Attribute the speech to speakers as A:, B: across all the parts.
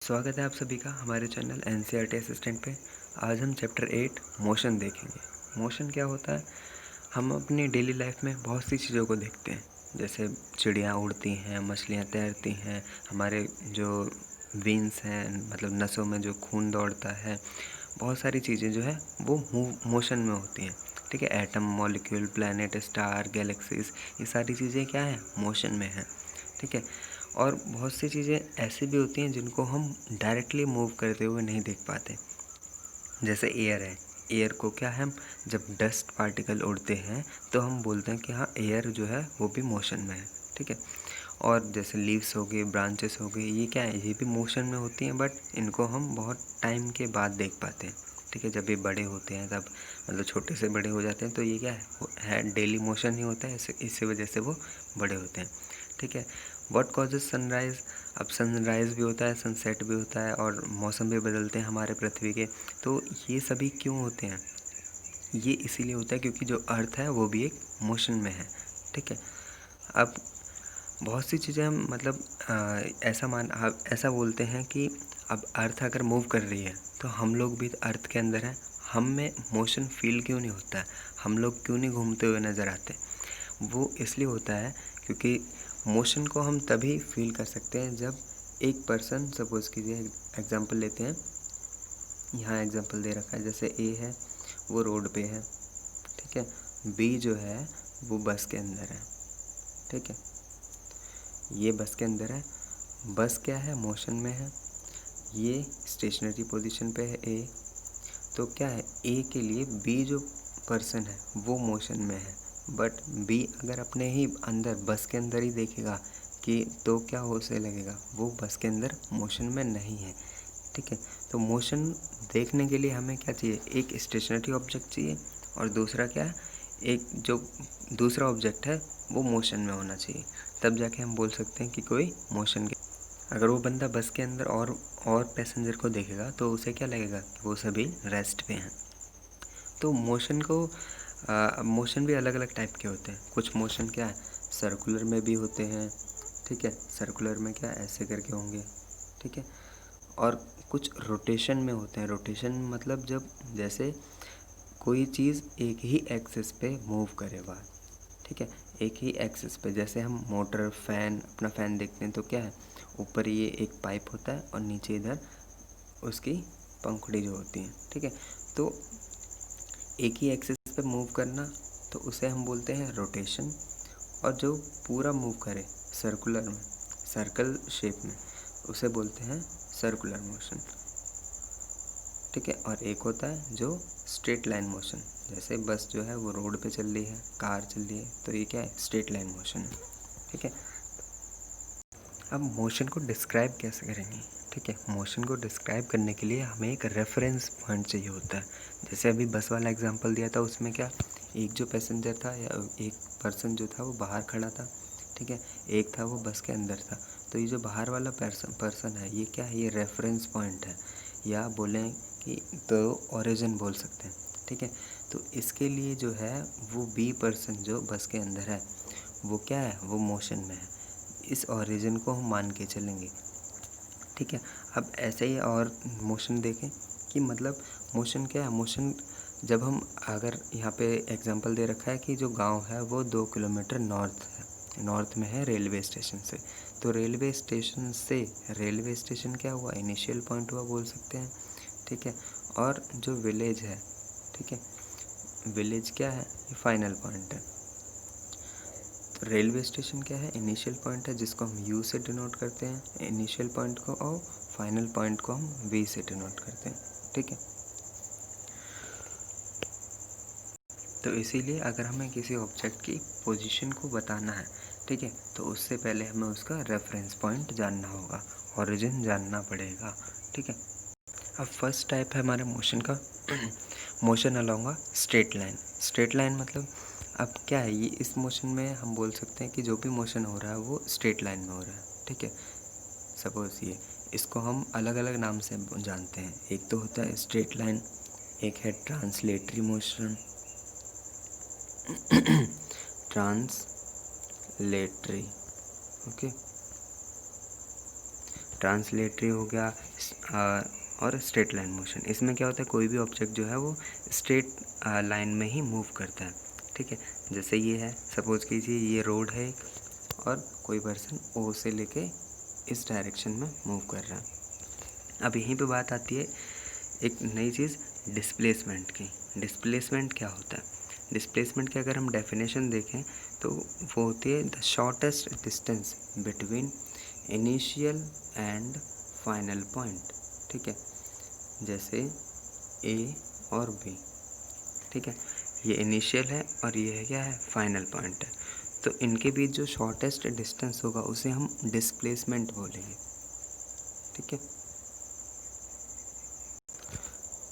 A: स्वागत है आप सभी का हमारे चैनल एनसीईआरटी असिस्टेंट पे। आज हम चैप्टर 8 मोशन देखेंगे। मोशन क्या होता है? हम अपनी डेली लाइफ में बहुत सी चीज़ों को देखते हैं, जैसे चिड़ियाँ उड़ती हैं, मछलियाँ तैरती हैं, हमारे जो वेन्स हैं मतलब नसों में जो खून दौड़ता है, बहुत सारी चीज़ें जो है वो मोशन में होती हैं। ठीक है, atom, molecule, planet, star, galaxies, ये सारी चीज़ें क्या हैं? मोशन में हैं। ठीक है, और बहुत सी चीज़ें ऐसी भी होती हैं जिनको हम डायरेक्टली मूव करते हुए नहीं देख पाते। जैसे एयर है, एयर को क्या है, हम जब डस्ट पार्टिकल उड़ते हैं तो हम बोलते हैं कि हाँ एयर जो है वो भी मोशन में है। ठीक है, और जैसे लीव्स हो गए, ब्रांचेस हो गए, ये क्या है, ये भी मोशन में होती हैं, बट इनको हम बहुत टाइम के बाद देख पाते हैं। ठीक है, जब ये बड़े होते हैं तब मतलब छोटे से बड़े हो जाते हैं तो ये क्या है डेली मोशन ही होता है, इसी वजह से वो बड़े होते हैं। ठीक है, व्हाट कॉजेज सनराइज़? अब सनराइज़ भी होता है, सनसेट भी होता है, और मौसम भी बदलते हैं हमारे पृथ्वी के। तो ये सभी क्यों होते हैं? ये इसीलिए होता है क्योंकि जो अर्थ है वो भी एक मोशन में है। ठीक है, अब बहुत सी चीज़ें हम मतलब ऐसा बोलते हैं कि अब अर्थ अगर मूव कर रही है तो हम लोग भी अर्थ के अंदर हैं। हम में मोशन फील क्यों नहीं होता है? हम लोग क्यों नहीं घूमते हुए नज़र आते? वो इसलिए होता है क्योंकि मोशन को हम तभी फील कर सकते हैं जब एक पर्सन, सपोज़ कीजिए एग्जांपल लेते हैं, यहाँ एग्जांपल दे रखा है, जैसे ए है वो रोड पे है। ठीक है, बी जो है वो बस के अंदर है। ठीक है, ये बस के अंदर है, बस क्या है, मोशन में है। ये स्टेशनरी पोजीशन पे है ए, तो क्या है, ए के लिए बी जो पर्सन है वो मोशन में है, बट बी अगर अपने ही अंदर बस के अंदर ही देखेगा कि तो क्या हो उसे लगेगा वो बस के अंदर मोशन में नहीं है। ठीक है, तो मोशन देखने के लिए हमें क्या चाहिए, एक स्टेशनरी ऑब्जेक्ट चाहिए, और दूसरा क्या है, एक जो दूसरा ऑब्जेक्ट है वो मोशन में होना चाहिए, तब जाके हम बोल सकते हैं कि कोई मोशन के। अगर वो बंदा बस के अंदर और पैसेंजर को देखेगा तो उसे क्या लगेगा कि वो सभी रेस्ट पे हैं। तो मोशन भी अलग अलग टाइप के होते हैं। कुछ मोशन क्या है, सर्कुलर में भी होते हैं। ठीक है, सर्कुलर में क्या ऐसे करके होंगे। ठीक है, और कुछ रोटेशन में होते हैं। रोटेशन मतलब जब जैसे कोई चीज़ एक ही एक्सिस पे मूव करे बाहर। ठीक है, एक ही एक्सिस पे, जैसे हम मोटर, फैन, अपना फ़ैन देखते हैं तो क्या है, ऊपर ये एक पाइप होता है और नीचे इधर उसकी पंखुड़ी जो होती है। ठीक है, तो एक ही एक्सिस पे मूव करना तो उसे हम बोलते हैं रोटेशन, और जो पूरा मूव करे सर्कुलर में, सर्कल शेप में, उसे बोलते हैं सर्कुलर मोशन। ठीक है, और एक होता है जो स्ट्रेट लाइन मोशन, जैसे बस जो है वो रोड पे चल रही है, कार चल रही है, तो ये क्या है, स्ट्रेट लाइन मोशन है। ठीक है, अब मोशन को डिस्क्राइब कैसे करेंगे? ठीक है, मोशन को डिस्क्राइब करने के लिए हमें एक रेफरेंस पॉइंट चाहिए होता है। जैसे अभी बस वाला एग्जांपल दिया था, उसमें क्या, एक जो पैसेंजर था या एक पर्सन जो था वो बाहर खड़ा था। ठीक है, एक था वो बस के अंदर था। तो ये जो बाहर वाला पर्सन है, ये क्या है, ये रेफरेंस पॉइंट है, या बोलें कि तो ओरिजिन बोल सकते हैं। ठीक है, तो इसके लिए जो है वो बी पर्सन जो बस के अंदर है वो क्या है, वो मोशन में है। इस ओरिजिन को हम मान के चलेंगे। ठीक है, अब ऐसे ही और मोशन देखें कि मतलब मोशन क्या है। मोशन जब हम, अगर यहाँ पे एग्जांपल दे रखा है कि जो गांव है वो 2 किलोमीटर नॉर्थ में है रेलवे स्टेशन से, तो रेलवे स्टेशन से, रेलवे स्टेशन क्या हुआ, इनिशियल पॉइंट हुआ बोल सकते हैं। ठीक है, और जो विलेज है, ठीक है, विलेज क्या है, ये फाइनल पॉइंट है। रेलवे स्टेशन क्या है, इनिशियल पॉइंट है जिसको हम यू से डिनोट करते हैं इनिशियल पॉइंट को, और फाइनल पॉइंट को हम वी से डिनोट करते हैं। ठीक है, तो इसीलिए अगर हमें किसी ऑब्जेक्ट की पोजीशन को बताना है, ठीक है, तो उससे पहले हमें उसका रेफरेंस पॉइंट जानना होगा, ओरिजिन जानना पड़ेगा। ठीक है, अब फर्स्ट टाइप है हमारे मोशन का motion along a straight line. Straight line मतलब अब क्या है, ये इस मोशन में हम बोल सकते हैं कि जो भी मोशन हो रहा है वो स्ट्रेट लाइन में हो रहा है। ठीक है, सपोज ये, इसको हम अलग अलग नाम से जानते हैं। एक तो होता है स्ट्रेट लाइन, एक है translatory motion translatory, okay, translatory हो गया, और स्ट्रेट लाइन मोशन। इसमें क्या होता है, कोई भी ऑब्जेक्ट जो है वो स्ट्रेट लाइन में ही मूव करता है, ठीक है। जैसे ये है, सपोज कीजिए ये रोड है एक, और कोई पर्सन ओ से लेके इस डायरेक्शन में मूव कर रहा है। अब यहीं पे बात आती है एक नई चीज़, डिस्प्लेसमेंट की। डिस्प्लेसमेंट क्या होता है? डिस्प्लेसमेंट की अगर हम डेफिनेशन देखें तो वो होती है the shortest distance between initial and final point, ठीक है। जैसे ए और बी, ठीक है, ये इनिशियल है और ये है क्या है, फाइनल पॉइंट है। तो इनके बीच जो शॉर्टेस्ट डिस्टेंस होगा उसे हम डिस्प्लेसमेंट बोलेंगे, ठीक है।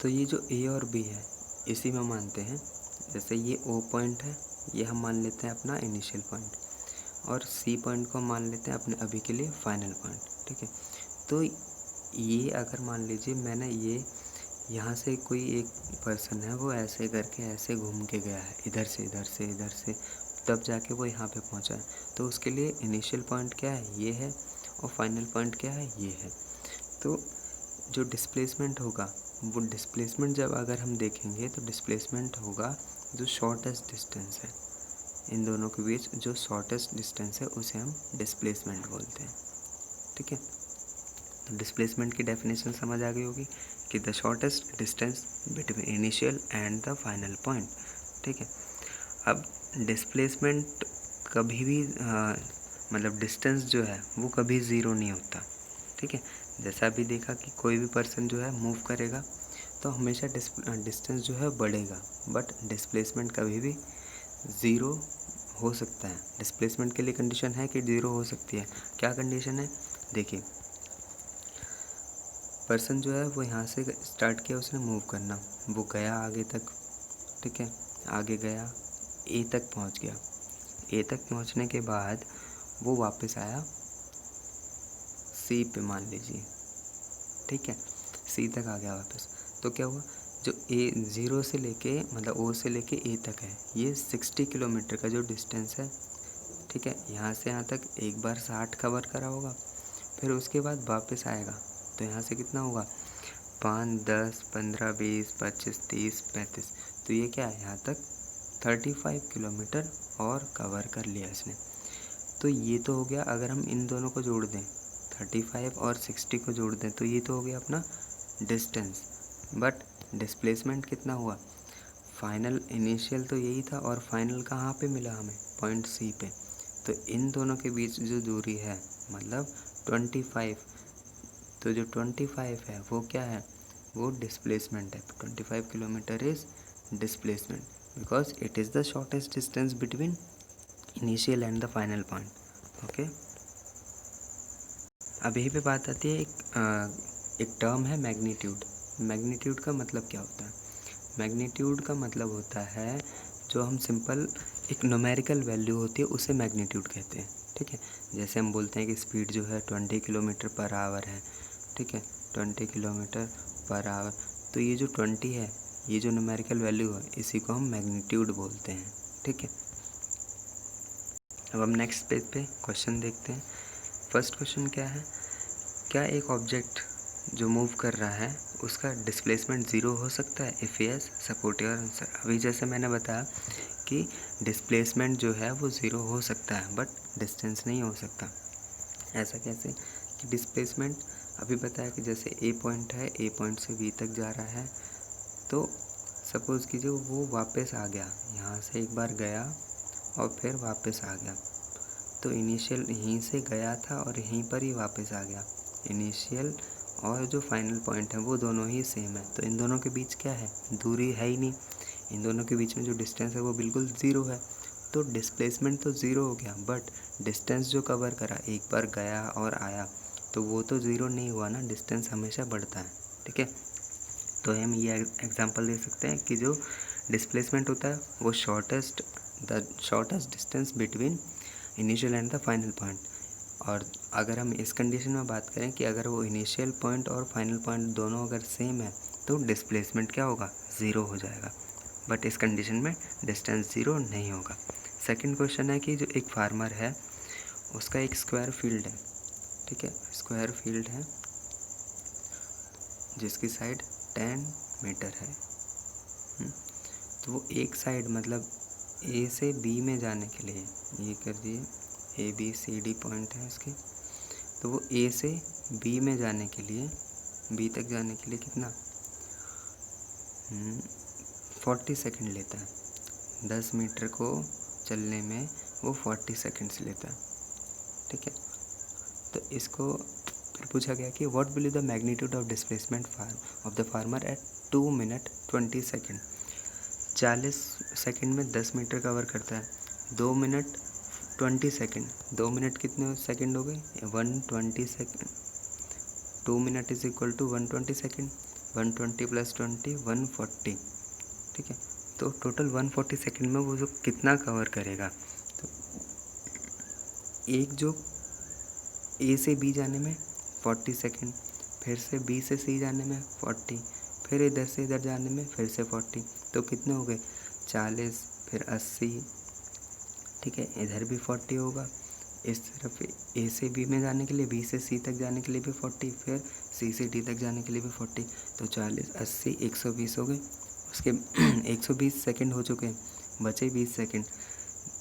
A: तो ये जो ए और बी है इसी में मानते हैं, जैसे ये ओ पॉइंट है, ये हम मान लेते हैं अपना इनिशियल पॉइंट, और सी पॉइंट को मान लेते हैं अपने अभी के लिए फाइनल पॉइंट, ठीक है। तो ये अगर मान लीजिए मैंने ये यहाँ से कोई एक पर्सन है वो ऐसे करके ऐसे घूम के गया है, इधर से इधर से इधर से, तब जाके वो यहाँ पे पहुँचा है। तो उसके लिए इनिशियल पॉइंट क्या है, ये है, और फाइनल पॉइंट क्या है, ये है। तो जो डिस्प्लेसमेंट होगा, वो डिस्प्लेसमेंट जब अगर हम देखेंगे तो डिस्प्लेसमेंट होगा जो शॉर्टेस्ट डिस्टेंस है, इन दोनों के बीच जो शॉर्टेस्ट डिस्टेंस है उसे हम डिस्प्लेसमेंट बोलते हैं, ठीक है। तो डिस्प्लेसमेंट की डेफिनेशन समझ आ गई होगी कि the shortest distance between initial and the final point, ठीक है। अब डिस्प्लेसमेंट कभी भी मतलब डिस्टेंस जो है वो कभी ज़ीरो नहीं होता, ठीक है। जैसा अभी देखा कि कोई भी पर्सन जो है मूव करेगा तो हमेशा डिस्टेंस जो है बढ़ेगा, बट डिस्प्लेसमेंट कभी भी ज़ीरो हो सकता है। डिस्प्लेसमेंट के लिए कंडीशन है कि ज़ीरो हो सकती है। क्या कंडीशन है, देखिए, पर्सन जो है वो यहाँ से स्टार्ट किया उसने मूव करना, वो गया आगे तक, ठीक है, आगे गया, ए तक पहुँच गया। ए तक पहुँचने के बाद वो वापस आया सी पे मान लीजिए, ठीक है, सी तक आ गया वापस। तो क्या हुआ, जो ए ज़ीरो से लेके मतलब ओ से लेके ए तक है, ये 60 किलोमीटर का जो डिस्टेंस है, ठीक है, यहाँ से यहाँ तक एक बार 60 कवर करा होगा, फिर उसके बाद वापस आएगा तो यहाँ से कितना होगा, 5, 10, 15, 20, 25, 30, 35। तो ये क्या है, यहाँ तक 35 किलोमीटर और कवर कर लिया इसने। तो ये तो हो गया, अगर हम इन दोनों को जोड़ दें, 35 और 60 को जोड़ दें तो ये तो हो गया अपना डिस्टेंस। बट डिस्प्लेसमेंट कितना हुआ, फाइनल इनिशियल तो यही था और फाइनल कहाँ पे मिला हमें, पॉइंट सी पे। तो इन दोनों के बीच जो दूरी है मतलब 25, तो जो 25 है वो क्या है, वो डिस्प्लेसमेंट है। 25 kilometre is displacement because it is the shortest distance between initial and the final point, okay. अब यहीं पे बात आती है एक टर्म है मैग्नीट्यूड। मैग्नीट्यूड का मतलब क्या होता है, मैग्नीट्यूड का मतलब होता है जो हम सिंपल एक न्यूमेरिकल वैल्यू होती है उसे मैग्नीट्यूड कहते हैं, ठीक है। जैसे हम बोलते हैं कि स्पीड जो है 20 किलोमीटर पर आवर है, ठीक है, 20 किलोमीटर पर आवर। तो ये जो 20 है, ये जो न्यूमेरिकल वैल्यू है, इसी को हम मैग्नीट्यूड बोलते हैं, ठीक है। अब हम नेक्स्ट पेज पे क्वेश्चन देखते हैं। फर्स्ट क्वेश्चन क्या है, क्या एक ऑब्जेक्ट जो मूव कर रहा है उसका डिस्प्लेसमेंट ज़ीरो हो सकता है, if yes support your answer. अभी जैसे मैंने बताया कि डिस्प्लेसमेंट जो है वो ज़ीरो हो सकता है बट डिस्टेंस नहीं हो सकता। ऐसा कैसे कि डिस्प्लेसमेंट अभी बताया कि जैसे ए पॉइंट है, ए पॉइंट से बी तक जा रहा है, तो सपोज़ कीजिए वो वापस आ गया, यहाँ से एक बार गया और फिर वापस आ गया। तो इनिशियल यहीं से गया था और यहीं पर ही वापस आ गया। इनिशियल और जो फाइनल पॉइंट है वो दोनों ही सेम है, तो इन दोनों के बीच क्या है, दूरी है ही नहीं। इन दोनों के बीच में जो डिस्टेंस है वो बिल्कुल ज़ीरो है। तो डिस्प्लेसमेंट तो ज़ीरो हो गया बट डिस्टेंस जो कवर करा, एक बार गया और आया, तो वो तो ज़ीरो नहीं हुआ ना, डिस्टेंस हमेशा बढ़ता है, ठीक है। तो हम ये एग्जांपल दे सकते हैं कि जो डिस्प्लेसमेंट होता है वो the shortest distance between initial and the final point. और अगर हम इस कंडीशन में बात करें कि अगर वो इनिशियल पॉइंट और फाइनल पॉइंट दोनों अगर सेम है तो डिस्प्लेसमेंट क्या होगा, ज़ीरो हो जाएगा। बट इस कंडीशन में डिस्टेंस ज़ीरो नहीं होगा। सेकंड क्वेश्चन है कि जो एक फार्मर है उसका एक स्क्वायर फील्ड है, ठीक है, स्क्वायर फील्ड है जिसकी साइड 10 मीटर है। तो वो एक साइड मतलब ए से बी में जाने के लिए, ये कर दिए ABCD पॉइंट है इसके, तो वो ए से बी में जाने के लिए, बी तक जाने के लिए कितना 40 सेकंड लेता है। 10 मीटर को चलने में वो 40 सेकंड्स लेता है। ठीक है, तो इसको फिर पूछा गया कि what will be the magnitude of displacement of the farmer at 2 minute 20 second. 40 second में 10 मीटर कवर करता है, 2 मिनट 20 सेकंड, 2 मिनट कितने सेकंड हो गए 120 second. 2 minute is equal to 120 second, 120 plus 20 140। ठीक है, तो टोटल 140 सेकंड में वो जो कितना कवर करेगा, तो एक जो ए से बी जाने में 40 सेकंड, फिर से बी से सी जाने में 40, फिर इधर से इधर जाने में फिर से 40, तो कितने हो गए 40, फिर 80। ठीक है, इधर भी 40 होगा, इस तरफ ए से बी में जाने के लिए, बी से सी तक जाने के लिए भी 40, फिर सी से डी तक जाने के लिए भी 40, तो 40 80 120 हो गए। उसके 120 सेकंड हो चुके हैं, बचे 20 सेकंड।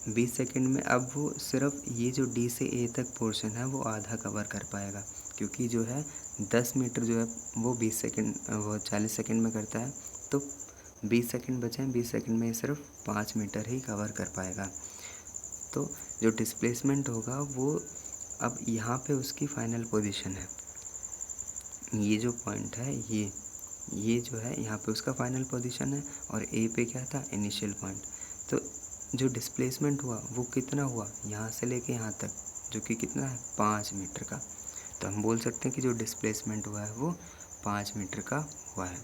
A: 20 सेकंड में अब वो सिर्फ ये जो डी से ए तक पोर्शन है वो आधा कवर कर पाएगा, क्योंकि जो है 10 मीटर जो है वो 20 सेकंड वो 40 सेकंड में करता है, तो 20 सेकंड बचे हैं, 20 सेकंड में सिर्फ 5 मीटर ही कवर कर पाएगा। तो जो डिस्प्लेसमेंट होगा वो अब यहाँ पे उसकी फाइनल पोजीशन है, ये जो पॉइंट है ये जो है यहाँ पे उसका फाइनल पोजीशन है, और ए पे क्या था इनिशियल पॉइंट। तो जो डिस्प्लेसमेंट हुआ वो कितना हुआ यहाँ से लेके यहाँ तक, जो कि कितना है 5 मीटर का। तो हम बोल सकते हैं कि जो डिस्प्लेसमेंट हुआ है वो 5 मीटर का हुआ है।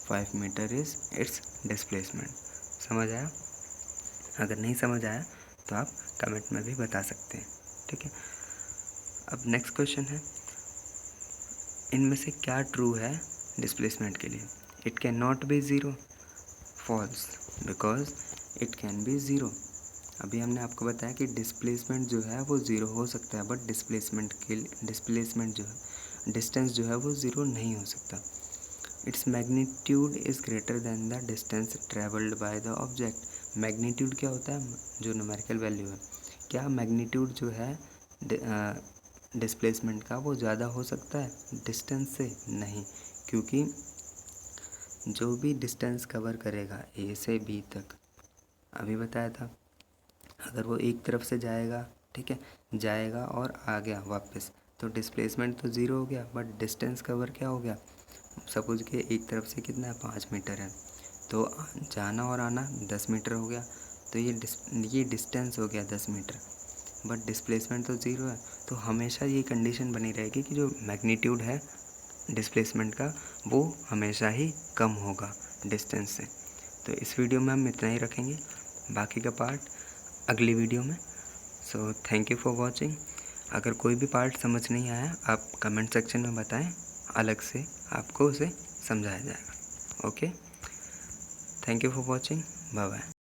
A: 5 मीटर इज़ इट्स डिस्प्लेसमेंट। समझ आया? अगर नहीं समझ आया तो आप कमेंट में भी बता सकते हैं। ठीक है, अब नेक्स्ट क्वेश्चन है, इनमें से क्या ट्रू है डिस्प्लेसमेंट के लिए। It can not be zero, false, because it can be zero. अभी हमने आपको बताया कि डिस्प्लेसमेंट जो है वो ज़ीरो हो सकता है, बट डिस्प्लेसमेंट जो है डिस्टेंस जो है वो ज़ीरो नहीं हो सकता। Its magnitude is greater than the distance travelled by the object. Magnitude क्या होता है, जो न्यूमेरिकल वैल्यू है, क्या मैग्नीट्यूड जो है डिस्प्लेसमेंट का वो ज़्यादा हो सकता है डिस्टेंस से? नहीं, क्योंकि जो भी डिस्टेंस कवर करेगा ए से बी तक, अभी बताया था, अगर वो एक तरफ से जाएगा, ठीक है, जाएगा और आ गया वापस, तो डिस्प्लेसमेंट तो ज़ीरो हो गया, बट डिस्टेंस कवर क्या हो गया। सपोज के एक तरफ से कितना है 5 मीटर है, तो जाना और आना 10 मीटर हो गया, तो ये डिस्टेंस हो गया 10 मीटर, बट डिस्प्लेसमेंट तो ज़ीरो है। तो हमेशा ये कंडीशन बनी रहेगी कि जो मैग्नीट्यूड है डिस्प्लेसमेंट का वो हमेशा ही कम होगा डिस्टेंस से। तो इस वीडियो में हम इतना ही रखेंगे, बाकी का पार्ट अगली वीडियो में। So thank you for watching. अगर कोई भी पार्ट समझ नहीं आया आप कमेंट सेक्शन में बताएं, अलग से आपको उसे समझाया जाएगा। Okay, thank you for watching, bye bye.